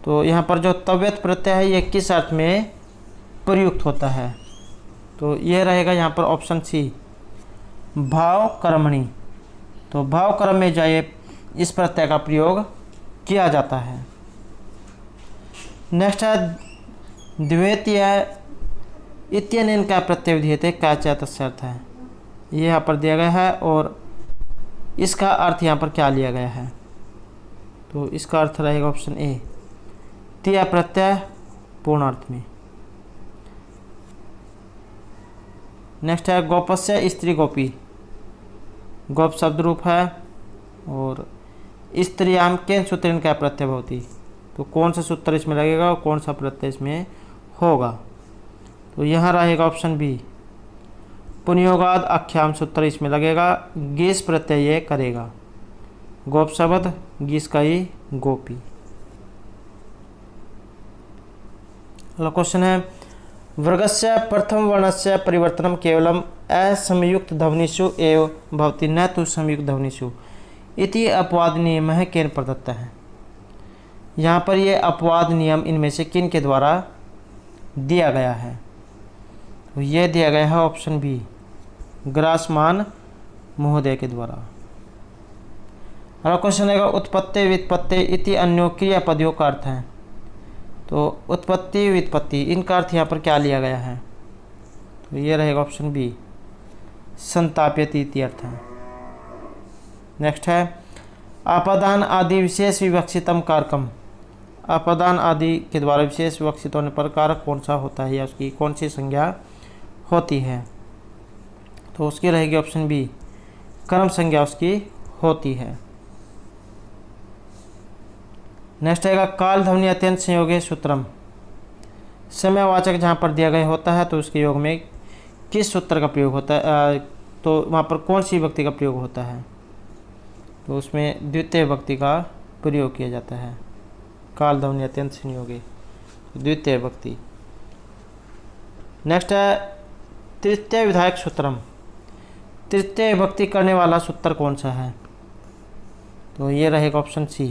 तो यहाँ पर जो तव्यत प्रत्यय है ये किस अर्थ में प्रयुक्त होता है? तो यह रहेगा यहाँ पर ऑप्शन सी, भाव कर्मणि। तो भाव कर्म में जाए इस प्रत्यय का प्रयोग किया जाता है। नेक्स्ट है द्वितीय इत्यनेन का प्रत्यय विधीयते क्या तस्य अर्थ है। ये यहाँ पर दिया गया है और इसका अर्थ यहाँ पर क्या लिया गया है? तो इसका अर्थ रहेगा ऑप्शन ए, तिया प्रत्यय पूर्ण अर्थ में। नेक्स्ट है गोपस्य स्त्री गोपी। गोप शब्द रूप है और स्त्रियाम केन सूत्रेण क्या प्रत्यय भवति। तो कौन सा सूत्र इसमें लगेगा और कौन सा प्रत्यय इसमें होगा? तो यहाँ रहेगा ऑप्शन बी, पुनियोगाद आख्याम सूत्र इसमें लगेगा, गीस प्रत्यय ये करेगा। गोप शब्द गीस का ही गोपी। अगला क्वेश्चन है वर्गस्य प्रथम वर्णस्य परिवर्तनम केवलम असंयुक्त ध्वनिषु एव भवति न तो संयुक्त ध्वनिषु इति अपवाद नियम है केन प्रदत्त है। यहाँ पर ये अपवाद नियम इनमें से किन के द्वारा दिया गया है? तो ये दिया गया है ऑप्शन बी, ग्रासमान महोदय के द्वारा। अगला क्वेश्चन है उत्पत्ति व्युत्पत्ति इति अन्यो क्रियापदियों का अर्थ है। तो उत्पत्ति व्युत्पत्ति इनका अर्थ यहाँ पर क्या लिया गया है? तो ये रहेगा ऑप्शन बी, संताप्यति इति अर्थ है। नेक्स्ट है अपदान आदि विशेष विवक्षितम कारकम। अपदान आदि के द्वारा विशेष विवक्षित होने पर कारक कौन सा होता है या उसकी कौन सी संज्ञा होती है? तो उसकी रहेगी ऑप्शन बी, कर्म संज्ञा उसकी होती है। नेक्स्ट आएगा काल ध्वनि अत्यंत संयोगे सूत्रम। समयवाचक जहाँ पर दिया गया होता है तो उसके योग में किस सूत्र का प्रयोग होता है? तो वहाँ पर कौन सी विभक्ति का प्रयोग होता है? तो उसमें द्वितीय विभक्ति का प्रयोग किया जाता है। काल ध्वनि अत्यंत संयोगे, द्वितीय विभक्ति। नेक्स्ट है तृतीय विधायक सूत्रम। तृतीय विभक्ति करने वाला सूत्र कौन सा है? तो ये रहेगा ऑप्शन सी,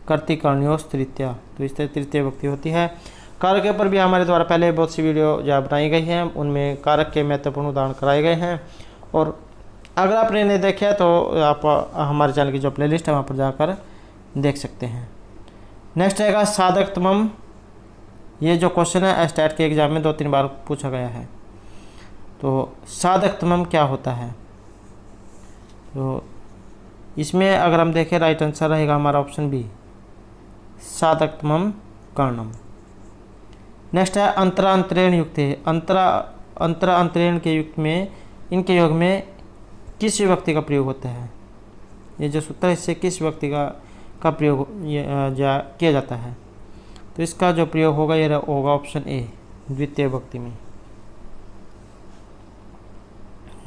कर्तिकर्ण्योस तृतीया। तो इस तरह तृतीय विभक्ति होती है। कारक के ऊपर भी हमारे द्वारा पहले बहुत सी वीडियो जो बनाई गई हैं, उनमें कारक के महत्वपूर्ण उदाहरण कराए गए हैं। और अगर आपने नहीं देखा तो आप हमारे चैनल की जो प्लेलिस्ट है वहाँ पर जाकर देख सकते हैं। नेक्स्ट आएगा साधकतमम। ये जो क्वेश्चन है स्टैट के एग्जाम में 2-3 बार पूछा गया है। तो साधकतमम क्या होता है? तो इसमें अगर हम देखें राइट आंसर रहेगा हमारा ऑप्शन बी, सातकतमम कर्णम। नेक्स्ट है अंतरा अंतरेण युक्त है। अंतरा अंतरेण के युक्त में, इनके योग में किस विभक्ति का प्रयोग होता है? ये जो सूत्र है इससे किस विभक्ति का प्रयोग किया जाता है? तो इसका जो प्रयोग होगा ये होगा ऑप्शन ए, द्वितीय विभक्ति में।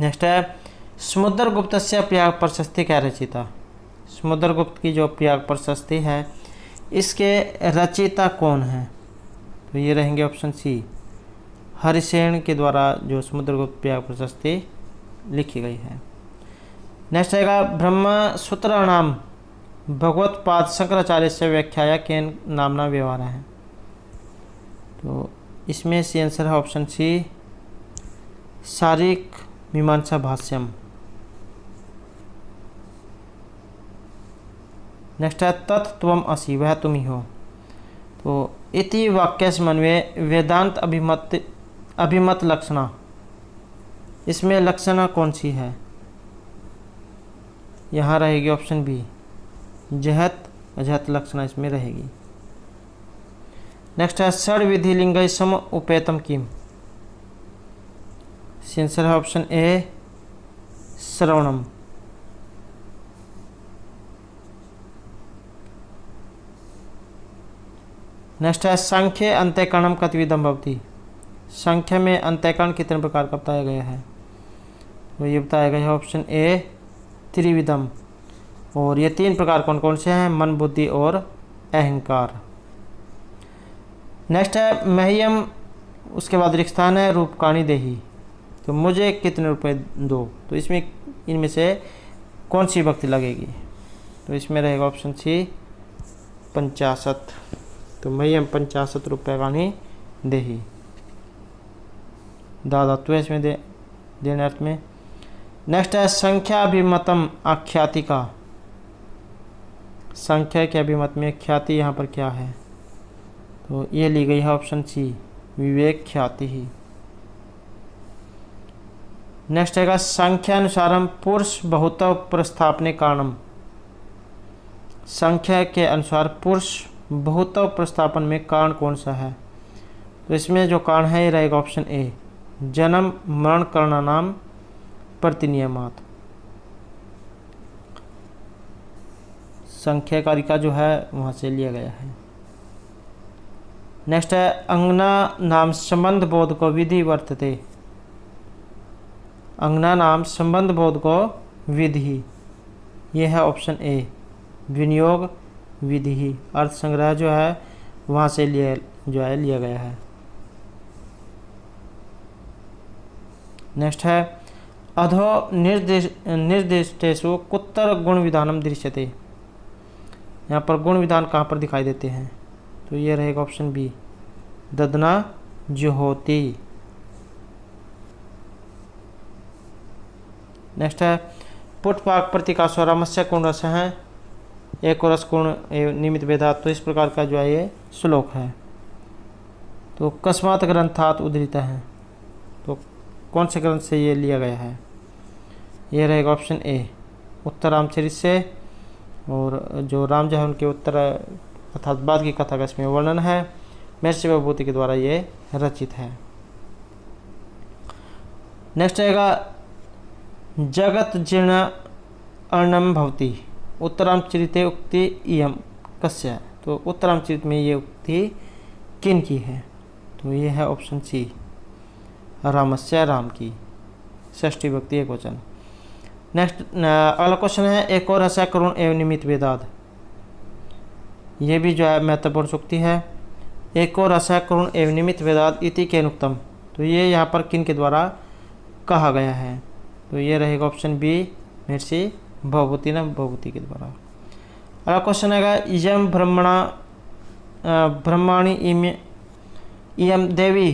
नेक्स्ट है समुद्रगुप्तस्य प्रयाग प्रशस्ति क्या रचिता? समुद्रगुप्त की जो प्रयाग प्रशस्ति है इसके रचयिता कौन है? तो ये रहेंगे ऑप्शन सी, हरिसेन के द्वारा जो समुद्रगुप्त प्रयाग प्रशस्ति लिखी गई है। नेक्स्ट आएगा ब्रह्म सूत्र नाम भगवत पाद शंकराचार्य से व्याख्याया केन नामना व्यवहार है। तो इसमें सी आंसर है ऑप्शन सी, शारीरिक मीमांसा भाष्यम। नेक्स्ट है तत्त्वम असि, वह तुम ही हो। तो इति वाक्य समन्वय वेदांत अभिमत लक्षणा, इसमें लक्षणा कौन सी है? यहाँ रहेगी ऑप्शन बी, जहत अजहत लक्षणा इसमें रहेगी। नेक्स्ट है षड विधि लिंगय सम उपेतम किम, आंसर है ऑप्शन ए, श्रवणम। नेक्स्ट है संख्य अंत्यकरणम कतिविधम भवति, संख्या में अंत्यकरण कितने प्रकार का बताया गया है? तो ये बताया गया है ऑप्शन ए, त्रिविधम। और ये तीन प्रकार कौन कौन से हैं? मन, बुद्धि और अहंकार। नेक्स्ट है मह्यम, उसके बाद रिक्स्थान है रूपकाणी देही, तो मुझे कितने रुपए दो। तो इसमें इनमें से कौन सी विभक्ति लगेगी? तो इसमें रहेगा ऑप्शन सी, 50। तो मह्यम 50 रूप्यकाणि देही, दादात्व है इसमें देने अर्थ में। नेक्स्ट है संख्या अभिमतम आख्यातिका, संख्या के अभिमत में ख्याति यहाँ पर क्या है? तो ये ली गई है ऑप्शन सी, विवेक ख्याति ही। नेक्स्ट है संख्यानुसारम पुरुष बहुत्व प्रस्थापने कारणम, संख्या के अनुसार पुरुष बहुत्व प्रस्थापन में कारण कौन सा है? तो इसमें जो कारण है ये रहेगा ऑप्शन ए, जन्म मरण करना नाम प्रतिनियमात। संख्या कारिका जो है वहाँ से लिया गया है। नेक्स्ट है अंगना नाम संबंध बोध को विधि वर्तते, अंगना नाम संबंध बोध को विधि, ये है ऑप्शन ए, विनियोग विधि ही। अर्थ संग्रह जो है वहाँ से लिया गया है। नेक्स्ट है अधो निर्दिष्टेषु कुत्र गुण विधानम दृश्यते, यहाँ पर गुण विधान कहाँ पर दिखाई देते हैं? तो ये रहेगा ऑप्शन बी, ददना जुहोति। नेक्स्ट है पुटपाक प्रतिकाशो रामस्य कोण रस है, एक रस कोण निमित्त वेदात। तो इस प्रकार का जो है ये श्लोक है। तो कस्मात ग्रंथात उद्धृत है, तो कौन से ग्रंथ से ये लिया गया है? ये रहेगा ऑप्शन ए, उत्तर रामचरित से। और जो राम जो है उनके उत्तर अर्थात बाद की कथा का इसमें वर्णन है, महर्षि विभूति के द्वारा ये रचित है। नेक्स्ट रहेगा जगत जीर्ण अर्णम भवति, उत्तरामचरिते उक्ति इयम कस्य, तो उत्तरामचरित में ये उक्ति किन की है? तो ये है ऑप्शन सी, रामस्य, राम की, षष्ठी विभक्ति एकवचन। नेक्स्ट अगला क्वेश्चन है एक और हसा करुण एवं निमित्त वेदाद, ये भी जो है महत्वपूर्ण सूक्ति है। एक और हसा करुण एवं निमित्त वेदाद इति केनुक्तम, तो ये यहाँ पर किन के द्वारा कहा गया है? तो ये रहेगा ऑप्शन बी, महर्षि भवभूति न भवभूति के द्वारा। अगला क्वेश्चन है यम ब्रह्माणी इयम देवी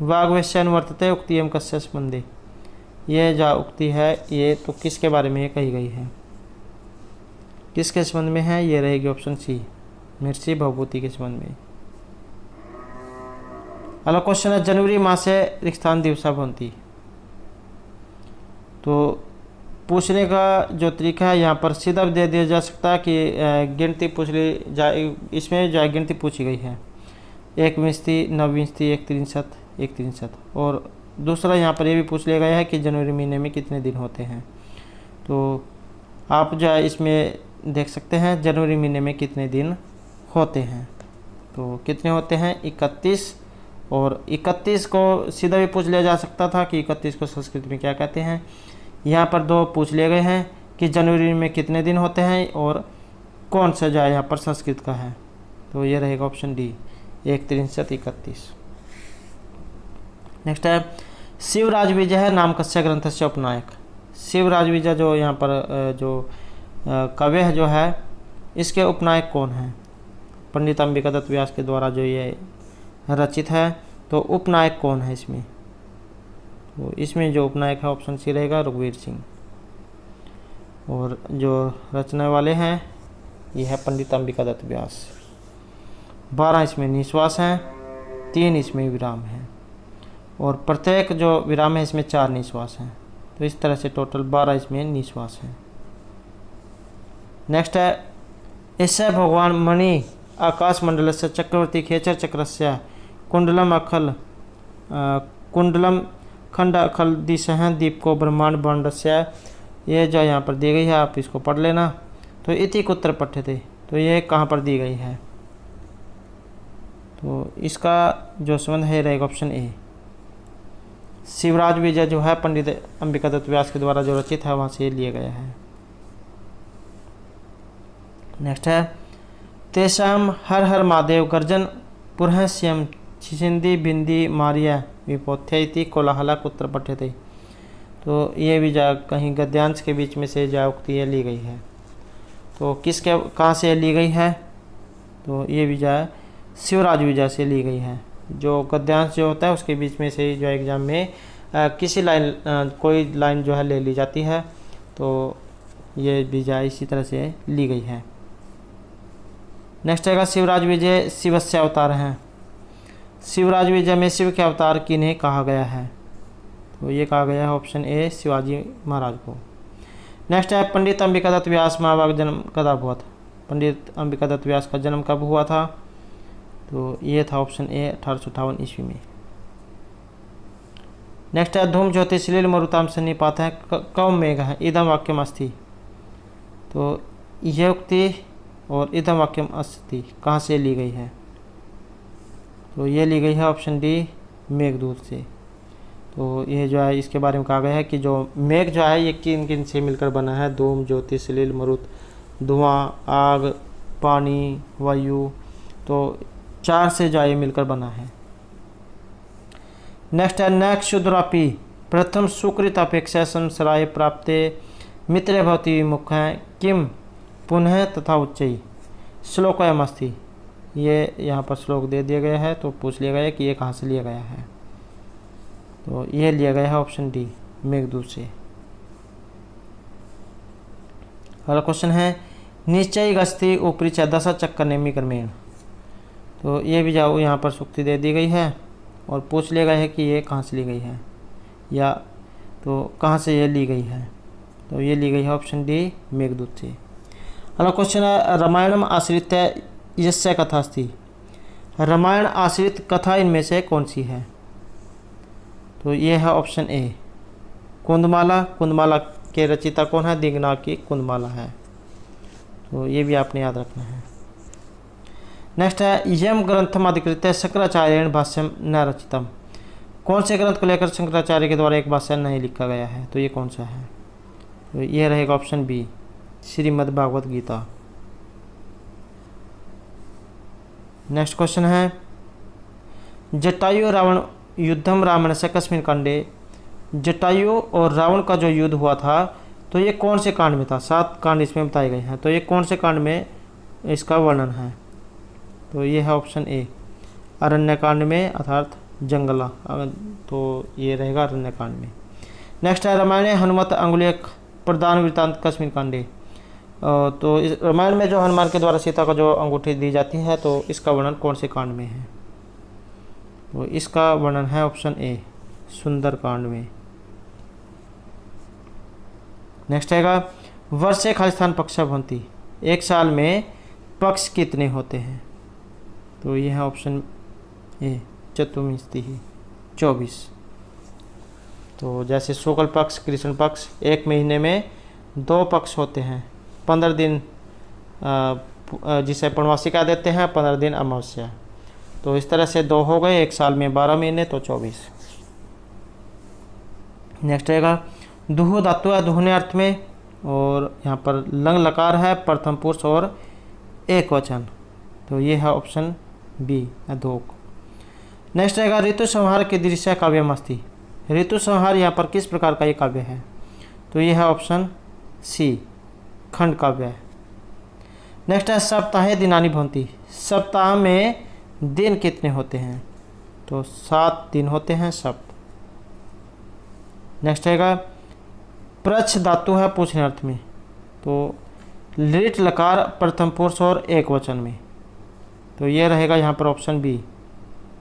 वाग्वश्यन वर्तते उक्ति एम कस्य संबंधे, ये जो उक्ति है ये तो किसके बारे में कही गई है? किसके संबंध में है? ये रहेगी ऑप्शन सी, महर्षि भवभूति के संबंध में। अगला क्वेश्चन है जनवरी मासे रिक्स्थान दिवसा भवन्ति, तो पूछने का जो तरीका है यहाँ पर सीधा भी दे दिया जा सकता है कि गिनती पूछ ली जाए, इसमें जो है गिनती पूछी गई है, 1 विंशति, 9 विंशति, 1 त्रिशत, 1 त्रिशत। और दूसरा यहाँ पर ये भी पूछ लिया गया है कि जनवरी महीने में कितने दिन होते हैं। तो आप जो है इसमें देख सकते हैं जनवरी महीने में कितने दिन होते हैं। तो कितने होते हैं, 31। और 31 को सीधा भी पूछ लिया जा सकता था कि 31 को संस्कृत में क्या कहते हैं। यहाँ पर 2 पूछ लिए गए हैं कि जनवरी में कितने दिन होते हैं और कौन सा जो है यहाँ पर संस्कृत का है। तो ये रहेगा ऑप्शन डी, 1 त्रिशत 31। नेक्स्ट है शिवराज विजय है नाम कस्य ग्रंथ से उपनायक। शिवराज विजय जो यहाँ पर जो काव्य है जो है, इसके उपनायक कौन है। पंडित अंबिका दत्त व्यास के द्वारा जो ये रचित है, तो उपनायक कौन है इसमें। तो इसमें जो उपनायक है ऑप्शन सी रहेगा, रघुवीर सिंह। और जो रचना वाले हैं ये है पंडित अंबिका दत्त व्यास। 12 इसमें निश्वास हैं, 3 इसमें विराम हैं, और प्रत्येक जो विराम है इसमें 4 निश्वास हैं। तो इस तरह से टोटल 12 इसमें निश्वास हैं। नेक्स्ट है इससे भगवान मणि आकाश मंडल से चक्रवर्ती खेचर चक्रस्य कुंडलम अखल कुंडलम खंड अखल दिशह दीप को ब्रह्मांड बंडस्य। ये जो यहाँ पर दी गई है आप इसको पढ़ लेना। तो इति को उत्तर पठ्य थे, तो ये कहाँ पर दी गई है। तो इसका जो संबंध है रहेगा ऑप्शन ए, शिवराज विजय जो है पंडित अंबिका दत्त व्यास के द्वारा जो रचित है वहाँ से लिए गया है। नेक्स्ट है तेषाम हर हर महादेव गर्जन पुरहस्यम छिंदी बिंदी मारिया विपोथ्य कोलाहला कुत्र पठ्यते। तो ये भी जा कहीं गद्यांश के बीच में से जा उक्ति ली गई है। तो किसके कहाँ से ली गई है, तो ये भी जा शिवराज विजय से ली गई है। जो गद्यांश जो होता है उसके बीच में से जो एग्जाम में किसी लाइन कोई लाइन जो है ले ली जाती है, तो ये भी जा इसी तरह से ली गई है। नेक्स्ट आएगा शिवराज विजय शिवस्य अवतार हैं। शिवराज विजय में शिव के अवतार किन्हें कहा गया है, तो ये कहा गया है ऑप्शन ए शिवाजी महाराज को। नेक्स्ट है पंडित अंबिका दत्त व्यास महाभाग जन्म कदा हुआ था। पंडित अंबिका दत्त व्यास का जन्म कब हुआ था, तो ये था ऑप्शन ए 1858 ईस्वी में। नेक्स्ट है धूम ज्योति सलिल मरुताम सन्निपात है कौम मेघ है इदम वाक्यम अस्ति। तो यह उक्ति और इदम वाक्यम अस्ति कहाँ से ली गई है, तो ये ली गई है ऑप्शन डी मेघदूत से। तो ये जो है इसके बारे में कहा गया है कि जो मेघ जो है ये किन किन से मिलकर बना है, धूम ज्योति सलिल मरुत, धुआं, आग, पानी, वायु, तो 4 से जो है मिलकर बना है। नेक्स्ट है न क्षुद्रापि प्रथम सुकृत अपेक्षा संसराय प्राप्ते मित्र भवती मुख है किम पुनः तथा उच्चई श्लोकयम अस्ति। ये यहाँ पर श्लोक दे दिया गया है, तो पूछ लिया गया है कि ये कहाँ से लिया गया है, तो ये लिया गया है ऑप्शन डी मेघदूत से। अगला क्वेश्चन है निश्चय गस्ती ऊपरी दशा चक्कर नेमी क्रमेण। तो ये भी जाओ यहाँ पर सूक्ति दे दी गई है और पूछ लिया गया है कि ये कहाँ से ली गई है, या तो कहाँ से ये ली गई है, तो ये ली गई है ऑप्शन डी मेघदूत से। अगला क्वेश्चन है रामायणम आश्रित यस्य कथा अस्ति। रामायण आश्रित कथा इनमें से कौन सी है, तो ये है ऑप्शन ए कुंदमाला। कुंदमाला के रचिता कौन है, दिगनाग की कुंदमाला है, तो ये भी आपने याद रखना है। नेक्स्ट है यम ग्रंथम अधिकृत शंकराचार्य भाष्यम न रचितम। कौन से ग्रंथ को लेकर शंकराचार्य के द्वारा एक भाष्य नहीं लिखा गया है, तो ये कौन सा है, तो ये रहेगा option B Shrimad Bhagavad Gita. Next question है जटायु रावण युद्धम रावण से कस्मिन कांडे। जटायु और रावण का जो युद्ध हुआ था, तो ये कौन से कांड में था। 7 कांड इसमें बताए गए हैं, तो ये कौन से कांड में इसका वर्णन है, तो ये है ऑप्शन ए अरण्य कांड में अर्थात जंगला, तो ये रहेगा अरण्य कांड में। नेक्स्ट है रामायण हनुमत अंगुलेख प्रदान वृत्तांत कस्मिन कांडे। तो इस रामायण में जो हनुमान के द्वारा सीता को जो अंगूठी दी जाती है, तो इसका वर्णन कौन से कांड में है, तो इसका वर्णन है ऑप्शन ए सुंदर कांड में। नेक्स्ट आएगा वर्षे खालिस्थान पक्षा भवंती, एक साल में पक्ष कितने होते हैं? तो ये है ऑप्शन ए चतुर्विंशति 24। तो जैसे शुक्ल पक्ष कृष्ण पक्ष, एक महीने में 2 पक्ष होते हैं, 15 दिन जिसे पूर्णमासी कह देते हैं, 15 दिन अमावस्या। तो इस तरह से 2 हो गए, एक साल में 12 महीने तो 24। नेक्स्ट रहेगा दुह धातु है दुहने अर्थ में, और यहाँ पर लंग लकार है, प्रथम पुरुष और एक वचन। तो ये है ऑप्शन बी अधोक। नेक्स्ट रहेगा ऋतु संहार के दृश्य काव्यमस्ति, ऋतु संहार यहाँ पर किस प्रकार का ये काव्य है? तो ये है ऑप्शन सी खंड काव्य है। नेक्स्ट है सप्ताहे दिनानि भवन्ति, सप्ताह में दिन कितने होते हैं? तो 7 दिन होते हैं सप्त। नेक्स्ट रहेगा प्रच्छ धातु है पूछने अर्थ में, तो लिट लकार प्रथम पुरुष और एक वचन में। तो ये रहेगा यहाँ पर ऑप्शन बी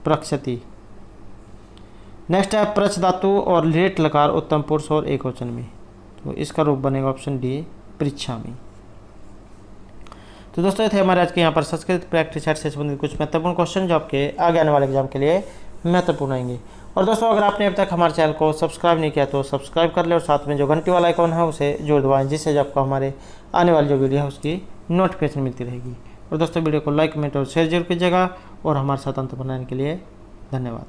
प्रक्षति। नेक्स्ट है प्रच्छ धातु और लिट लकार उत्तम पुरुष और एक वचन में, तो इसका रूप बनेगा ऑप्शन डी पृच्छामि। तो दोस्तों ये थे हमारे आज के यहाँ पर संस्कृत प्रैक्टिस सेट से संबंधित कुछ महत्वपूर्ण क्वेश्चन जो आपके आगे आने वाले एग्जाम के लिए महत्वपूर्ण आएंगे। और दोस्तों अगर आपने अब तक हमारे चैनल को सब्सक्राइब नहीं किया तो सब्सक्राइब कर ले, और साथ में जो घंटी वाला आइकॉन है उसे जरूर दबाएं, जिससे आपको हमारे आने वाली जो वीडियो है उसकी नोटिफिकेशन मिलती रहेगी। और दोस्तों वीडियो को लाइक कमेंट और शेयर जरूर कीजिएगा, और हमारे साथ अंत बनाने के लिए धन्यवाद।